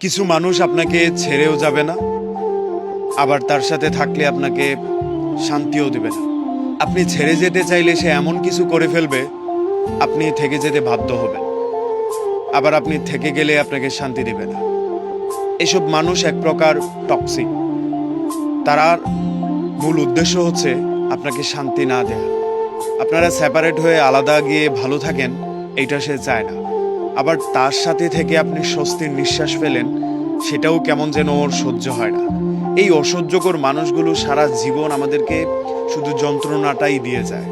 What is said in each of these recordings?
কিছু মানুষ আপনাকে ছেড়েও যাবে না, আবার তার সাথে থাকলে আপনাকে শান্তিও দেবে না। আপনি ছেড়ে যেতে চাইলে সে এমন কিছু করে ফেলবে, আপনি থেকে যেতে বাধ্য হবেন। আবার আপনি থেকে গেলে আপনাকে শান্তি দেবে না। এসব মানুষ এক প্রকার টক্সিক। তার মূল উদ্দেশ্য হচ্ছে আপনাকে শান্তি না দেয়া। আপনারা সেপারেট হয়ে আলাদা গিয়ে ভালো থাকেন, এইটা সে চায় না। আবার তার সাথে থেকে আপনি স্বস্তির নিঃশ্বাস ফেলেন, সেটাও কেমন যেন ওর সহ্য হয় না। এই অসহ্যকর মানুষগুলো সারা জীবন আমাদেরকে শুধু যন্ত্রণাটাই দিয়ে যায়।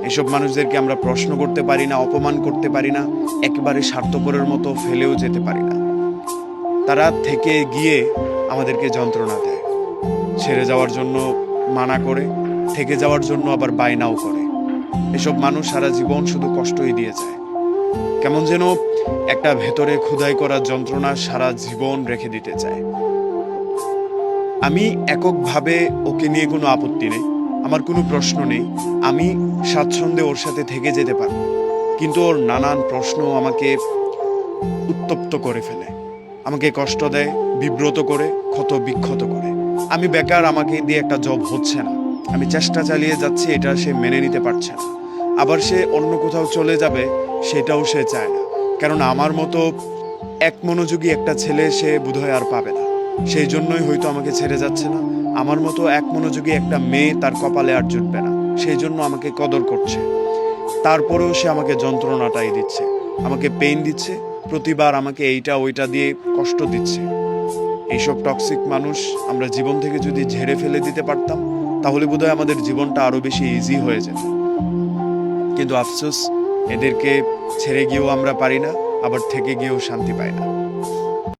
এসব মানুষদেরকে আমরা প্রশ্ন করতে পারি না, অপমান করতে পারি না, একেবারে স্বার্থপরের মতো ফেলেও যেতে পারি না। তারা থেকে গিয়ে আমাদেরকে যন্ত্রণা দেয়, ছেড়ে যাওয়ার জন্য মানা করে, থেকে যাওয়ার জন্য আবার বায়নাও করে। এসব মানুষ সারা জীবন শুধু কষ্টই দিয়ে যায়। কেমন যেন একটা ভেতরে খোদাই করা যন্ত্রণা সারা জীবন রেখে দিতে চায়। আমি এককভাবে ওকে নিয়ে কোনো আপত্তি নেই, আমার কোনো প্রশ্ন নেই। আমি স্বাচ্ছন্দ্যে ওর সাথে থেকে যেতে পারবো, কিন্তু ওর নানান প্রশ্ন আমাকে উত্তপ্ত করে ফেলে, আমাকে কষ্ট দেয়, বিব্রত করে, ক্ষত বিক্ষত করে। আমি বেকার, আমাকে দিয়ে একটা জব হচ্ছে না, আমি চেষ্টা চালিয়ে যাচ্ছি, এটা সে মেনে নিতে পারছে না। আবার সে অন্য কোথাও চলে যাবে, সেটাও সে চায় না। কারণ আমার মতো এক মনোযোগী একটা ছেলে সে বোধহয় আর পাবে না, সেই জন্যই হয়তো আমাকে ছেড়ে যাচ্ছে না। আমার মতো এক মনোযোগী একটা মেয়ে তার কপালে আর জুটবে না, সেই জন্য আমাকে কদর করছে। তারপরেও সে আমাকে যন্ত্রণাটাই দিচ্ছে, আমাকে পেইন দিচ্ছে, প্রতিবার আমাকে এইটা ওইটা দিয়ে কষ্ট দিচ্ছে। এইসব টক্সিক মানুষ আমরা জীবন থেকে যদি ঝেড়ে ফেলে দিতে পারতাম, তাহলে বোধহয় আমাদের জীবনটা আরো বেশি ইজি হয়ে যেত। কিন্তু আফসোস, এদেরকে ছেড়ে গিয়েও আমরা পারি না, আবার থেকে গিয়েও শান্তি পাই না।